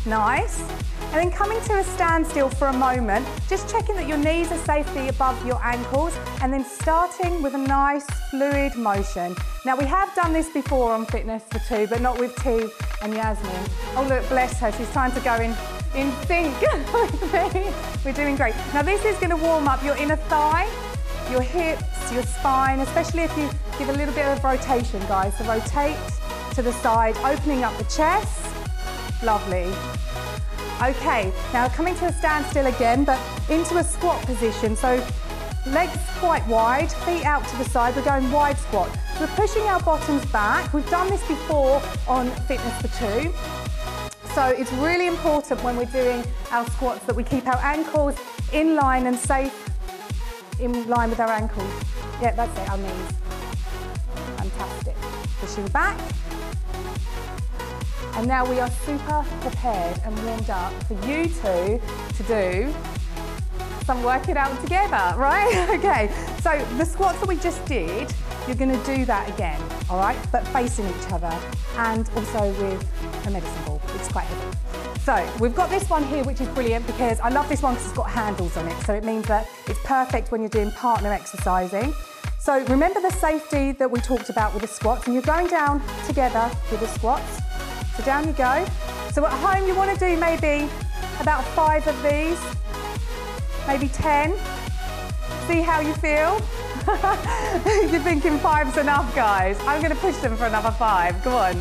Nice. And then coming to a standstill for a moment, just checking that your knees are safely above your ankles, and then starting with a nice fluid motion. Now we have done this before on Fitness for Two, but not with T and Yasmin. Oh look, bless her, she's trying to go in sync with me. We're doing great. Now this is going to warm up your inner thigh, your hips, your spine, especially if you give a little bit of rotation, guys. So rotate to the side, opening up the chest. Lovely. Okay, now coming to a standstill again, but into a squat position. So legs quite wide, feet out to the side. We're going wide squat. We're pushing our bottoms back. We've done this before on Fitness for Two. So it's really important when we're doing our squats that we keep our ankles in line and safe in line with our ankles. Yeah, that's it, our knees. Fantastic. Pushing back. And now we are super prepared and warmed up for you two to do some working out together, right? Okay, so the squats that we just did, you're gonna do that again, all right? But facing each other and also with a medicine ball. It's quite heavy. So we've got this one here, which is brilliant because I love this one because it's got handles on it. So it means that it's perfect when you're doing partner exercising. So remember the safety that we talked about with the squats, and you're going down together with the squats. So down you go. So at home you want to do maybe about 5 of these, maybe 10. See how you feel? You're thinking 5's enough, guys. I'm going to push them for another 5. Come on.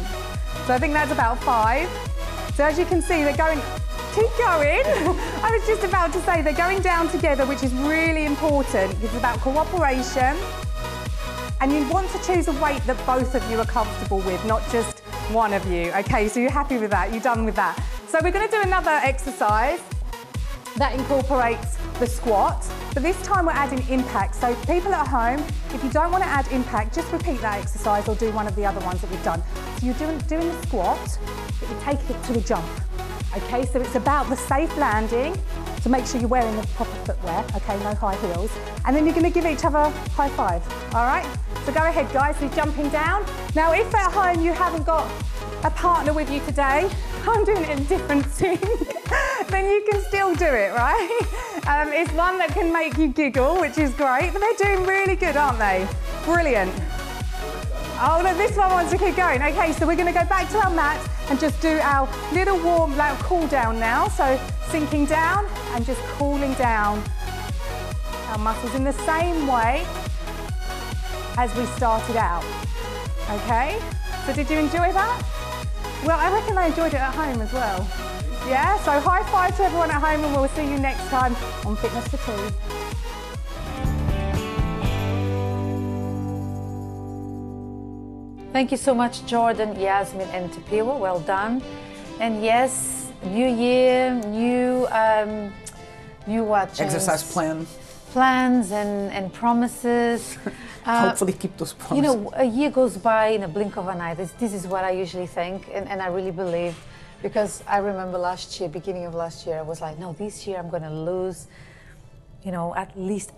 So I think that's about 5. So as you can see, they're going, keep going. I was just about to say they're going down together, which is really important. It's about cooperation. And you want to choose a weight that both of you are comfortable with, not just one of you. Okay, so you're happy with that, you're done with that. So we're going to do another exercise that incorporates the squat, but this time we're adding impact. So people at home, if you don't want to add impact, just repeat that exercise or do one of the other ones that we've done. So you're doing the squat, but you're taking it to a jump. Okay, so it's about the safe landing, so make sure you're wearing the proper footwear, okay, no high heels. And then you're going to give each other a high five, all right? So go ahead, guys, so you're jumping down. Now, if at home you haven't got a partner with you today, I'm doing it in a different scene, then you can still do it, right? It's one that can make you giggle, which is great, but they're doing really good, aren't they? Brilliant. Oh, look, this one wants to keep going. Okay, so we're going to go back to our mat and just do our little warm, like cool down now. So sinking down and just cooling down our muscles in the same way as we started out. Okay, so did you enjoy that? Well, I reckon I enjoyed it at home as well. Yeah, so high five to everyone at home, and we'll see you next time on Fitness for Two. Thank you so much, Jordan, Yasmin and Tapiwa. Well done. And yes, New year, new what? James? Exercise plan. Plans and promises. Hopefully keep those promises. You know, a year goes by in a blink of an eye. This is what I usually think, and I really believe, because I remember last year, beginning of last year, I was like, no, this year I'm going to lose, you know, at least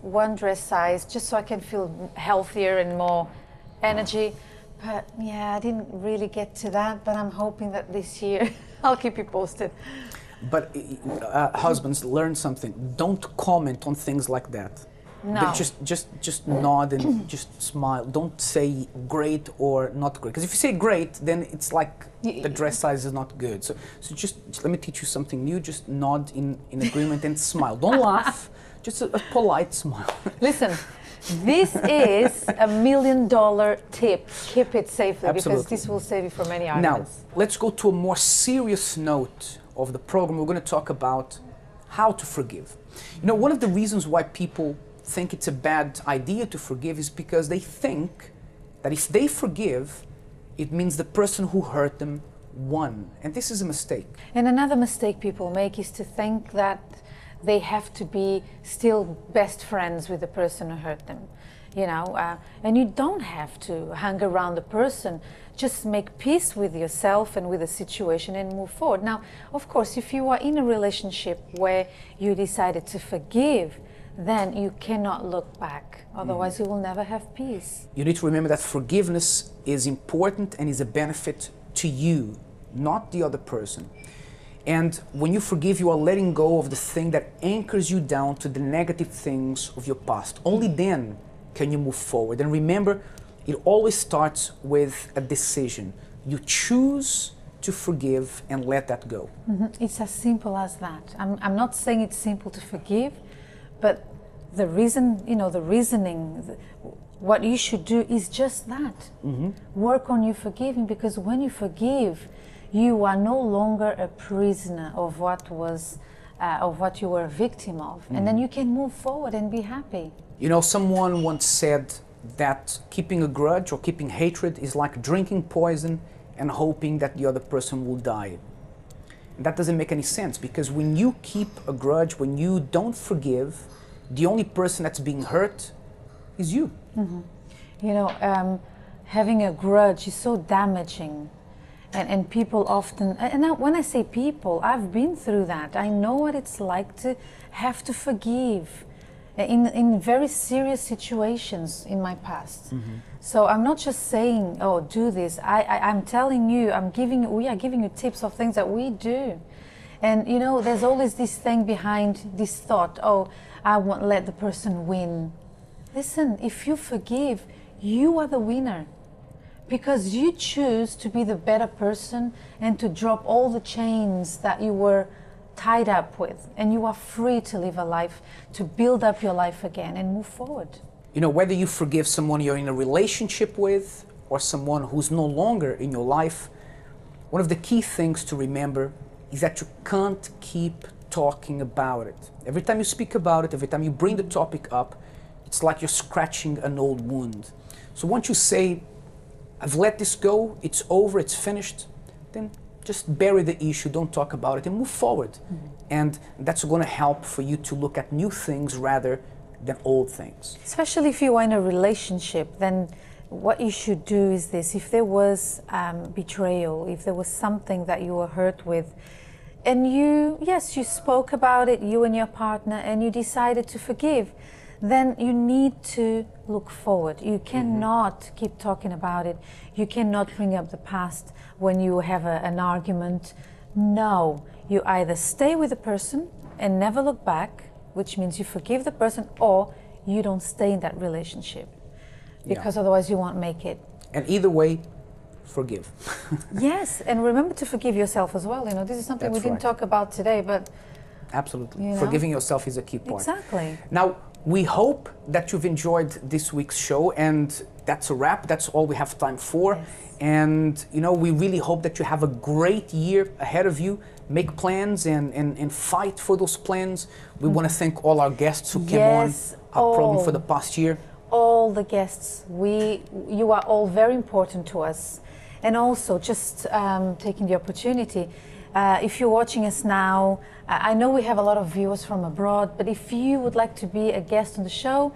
one dress size, just so I can feel healthier and more energy. But yeah, I didn't really get to that, but I'm hoping that this year, I'll keep you posted. But husbands, learn something. Don't comment on things like that. No. Just nod and just smile. Don't say great or not great. Because if you say great, then it's like the dress size is not good. So just let me teach you something new. Just nod in agreement and smile. Don't laugh. Just a polite smile. Listen, this is $1 million tip. Keep it safely. Absolutely. Because this will save you from many arguments. Now, let's go to a more serious note of the program. We're going to talk about how to forgive. You know, one of the reasons why people think it's a bad idea to forgive is because they think that if they forgive, it means the person who hurt them won. And this is a mistake. And another mistake people make is to think that they have to be still best friends with the person who hurt them. You know, and you don't have to hang around the person. Just make peace with yourself and with the situation and move forward. Now, of course, if you are in a relationship where you decided to forgive, then you cannot look back. Otherwise, you will never have peace. You need to remember that forgiveness is important and is a benefit to you, not the other person. And when you forgive, you are letting go of the thing that anchors you down to the negative things of your past. Only then can you move forward. And remember, it always starts with a decision. You choose to forgive and let that go. It's as simple as that. I'm not saying it's simple to forgive, but the reason, you know, the reasoning, what you should do is just that. Work on your forgiving, because when you forgive, you are no longer a prisoner of what was, of what you were a victim of, and then you can move forward and be happy. You know, someone once said that keeping a grudge or keeping hatred is like drinking poison and hoping that the other person will die. And that doesn't make any sense, because when you keep a grudge, when you don't forgive, the only person that's being hurt is you. You know, having a grudge is so damaging. And people often, and when I say people, I've been through that. I know what it's like to have to forgive in very serious situations in my past. So I'm not just saying, oh, do this. I'm telling you, we are giving you tips of things that we do. And you know, there's always this thing behind this thought, oh, I won't let the person win. Listen, if you forgive, you are the winner. Because you choose to be the better person and to drop all the chains that you were tied up with. And you are free to live a life, to build up your life again and move forward. You know, whether you forgive someone you're in a relationship with or someone who's no longer in your life, one of the key things to remember is that you can't keep talking about it. Every time you speak about it, every time you bring the topic up, it's like you're scratching an old wound. So once you say, I've let this go, it's over, it's finished, then just bury the issue, don't talk about it, and move forward. And that's going to help for you to look at new things rather than old things. Especially if you are in a relationship, then what you should do is this. If there was betrayal, if there was something that you were hurt with, and you spoke about it, you and your partner, and you decided to forgive, then you need to look forward. You cannot keep talking about it. You cannot bring up the past when you have an argument. No, you either stay with the person and never look back, which means you forgive the person, or you don't stay in that relationship, because otherwise you won't make it. And either way, forgive. Yes, and remember to forgive yourself as well. You know, this is something we didn't talk about today, but absolutely, you know? Forgiving yourself is a key part. Exactly. Now, we hope that you've enjoyed this week's show, and that's a wrap. That's all we have time for. Yes. And, you know, we really hope that you have a great year ahead of you. Make plans and fight for those plans. We want to thank all our guests who came on our program for the past year. All the guests, you are all very important to us. And also, just taking the opportunity, If you're watching us now, I know we have a lot of viewers from abroad, but if you would like to be a guest on the show,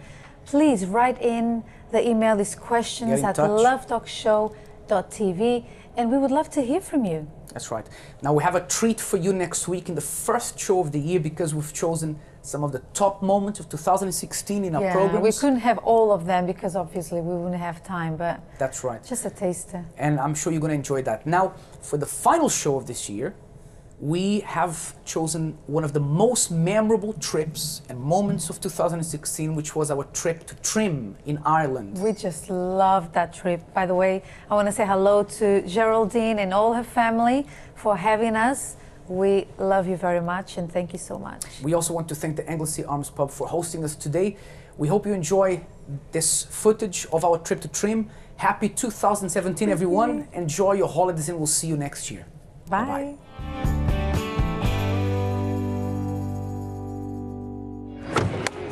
please write in. The email is questions@lovetalkshow.tv, and we would love to hear from you. That's right. Now we have a treat for you next week in the first show of the year, because we've chosen some of the top moments of 2016 in our programs. We couldn't have all of them because obviously we wouldn't have time, but that's right. Just a taster. And I'm sure you're going to enjoy that. Now, for the final show of this year, we have chosen one of the most memorable trips and moments of 2016, which was our trip to Trim in Ireland. We just loved that trip. By the way, I want to say hello to Geraldine and all her family for having us. We love you very much and thank you so much. We also want to thank the Anglesey Arms Pub for hosting us today. We hope you enjoy this footage of our trip to Trim. Happy 2017, everyone. Enjoy your holidays and we'll see you next year. Bye. Bye-bye.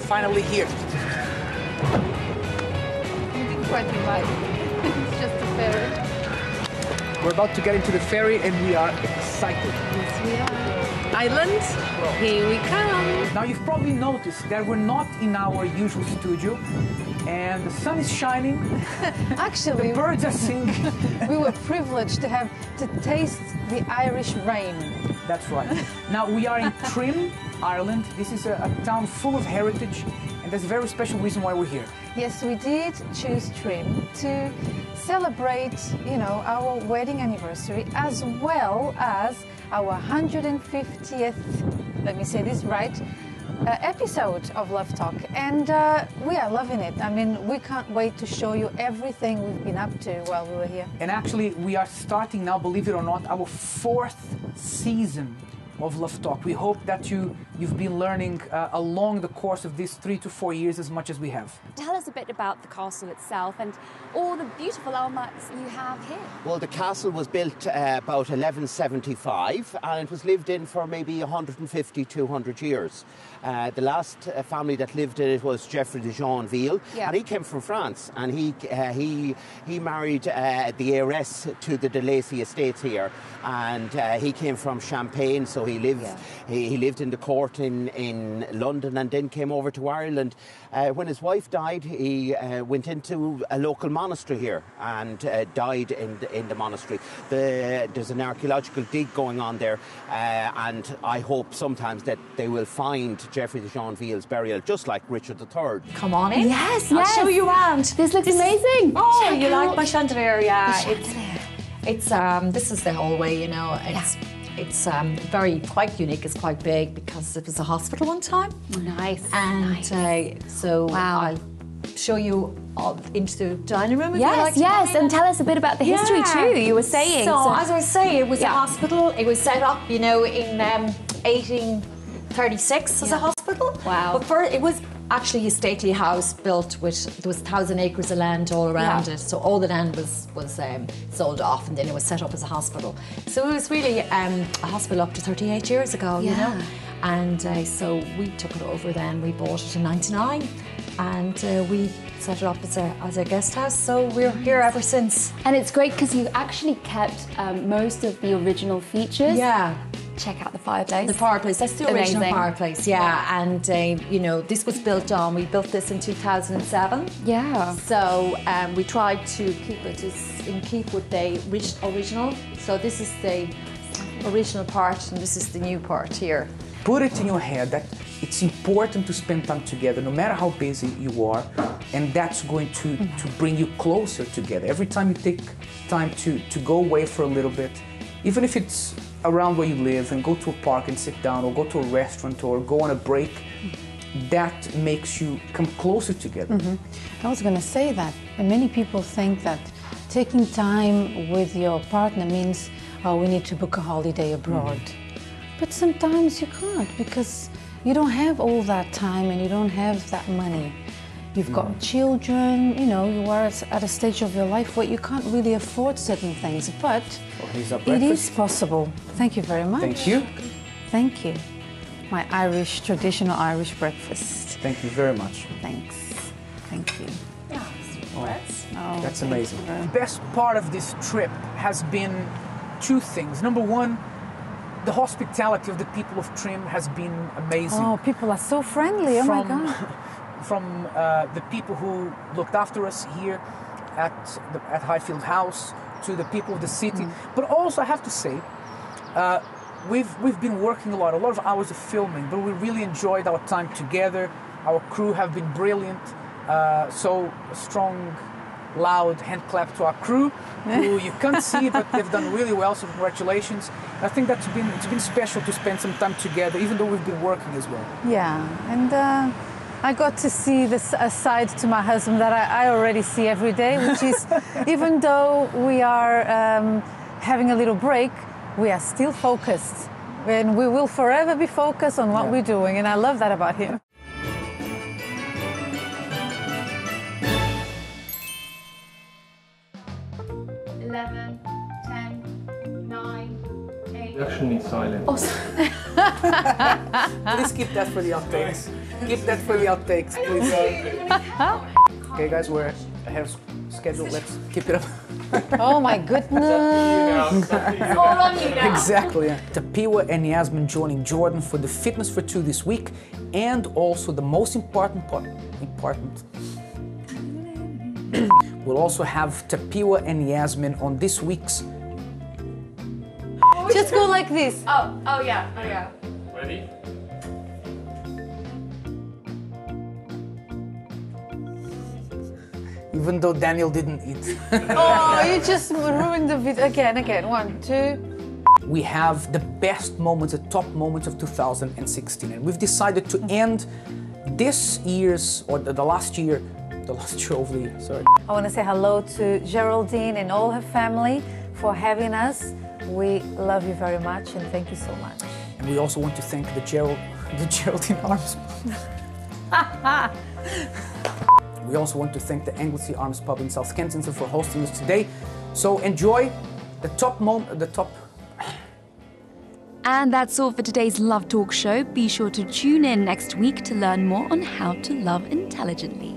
Finally here. You didn't quite be right. It's just a ferry. We're about to get into the ferry and we are excited. Yes, we are. Island, here we come. Now you've probably noticed that we're not in our usual studio and the sun is shining. Actually, the birds are singing. We were privileged to have to taste the Irish rain. That's right. Now we are in Trim, Ireland. This is a town full of heritage, and there's a very special reason why we're here. Yes, we did choose Trim to celebrate, you know, our wedding anniversary as well as our 150th, let me say this right, episode of Love Talk, and we are loving it. I mean, we can't wait to show you everything we've been up to while we were here. And actually, we are starting now, believe it or not, our 4th season of Love Talk. We hope that you've been learning along the course of these 3 to 4 years as much as we have. Tell us a bit about the castle itself and all the beautiful landmarks you have here. Well, the castle was built about 1175 and it was lived in for maybe 150, 200 years. The last family that lived in it was Geoffrey de Joinville, and he came from France, and he married the heiress to the de Lacy estates here, and he came from Champagne, so he lived he lived in the court in London and then came over to Ireland. When his wife died, he went into a local monastery here and died in the monastery. There's an archaeological dig going on there, and I hope sometimes that they will find Geoffrey de Joinville's burial, just like Richard III. Come on in. Yes, I'll show you around. This looks amazing. Oh, Check you out like my chandelier? Yeah. the chandelier. It's this is the hallway, you know. It's very quite unique. It's quite big because it was a hospital one time. Nice. And so I'll show you all into the dining room. If you like Yes, and tell us a bit about the history too. You were saying. So as I was saying, it was a hospital. It was set up, you know, in 1836 as a hospital. Wow. But first, it was actually a stately house built with, there was 1,000 acres of land all around it. So all the land was sold off and then it was set up as a hospital. So it was really a hospital up to 38 years ago, you know. And so we took it over then. We bought it in '99 and we set it up as a guest house. So we're here ever since. And it's great because you actually kept most of the original features. Yeah. Check out the fireplace. The fireplace, that's the original fireplace, and you know, this was built on, we built this in 2007. Yeah. So we tried to keep it in keep with the original. So this is the original part and this is the new part here. Put it in your head that it's important to spend time together, no matter how busy you are, and that's going to bring you closer together. Every time you take time to go away for a little bit, even if it's around where you live and go to a park and sit down or go to a restaurant or go on a break, that makes you come closer together. I was going to say that many people think that taking time with your partner means, oh, we need to book a holiday abroad. But sometimes you can't because you don't have all that time and you don't have that money. You've got children, you know, you are at a stage of your life where you can't really afford certain things, but it is possible. Thank you very much. Thank you. Thank you. My traditional Irish breakfast. Thank you very much. Thanks. Thank you. That's amazing. The best part of this trip has been two things. Number one, the hospitality of the people of Trim has been amazing. Oh, people are so friendly. Oh my God. From the people who looked after us here at Highfield House to the people of the city. But also, I have to say, we've been working a lot of hours of filming, but we really enjoyed our time together. Our crew have been brilliant. So a strong, loud hand clap to our crew, who you can't see, but they've done really well. So congratulations. I think it's been special to spend some time together, even though we've been working as well. Yeah, and I got to see a side to my husband that I already see every day, which is even though we are having a little break, we are still focused. And we will forever be focused on what we're doing, and I love that about him. We actually need silence. Oh, please keep that for the outtakes. Keep that for the outtakes, please. Okay, guys, we're ahead of schedule. Let's keep it up. Oh my goodness. It's all on you now. Exactly. Yeah. Tapiwa and Yasmin joining Jordan for the Fitness for Two this week, and also the most important we'll also have Tapiwa and Yasmin on this week's. Just go like this. Oh yeah. Ready? Even though Daniel didn't eat. Oh, you just ruined the video. Again. 1, 2. We have the best moments, the top moments of 2016, and we've decided to end this year's, or the last year of the year, sorry. I want to say hello to Geraldine and all her family for having us. We love you very much and thank you so much. And we also want to thank the Geraldine Arms. We also want to thank the Anglesey Arms Pub in South Kensington for hosting us today. So enjoy the top moment, And that's all for today's Love Talk show. Be sure to tune in next week to learn more on how to love intelligently.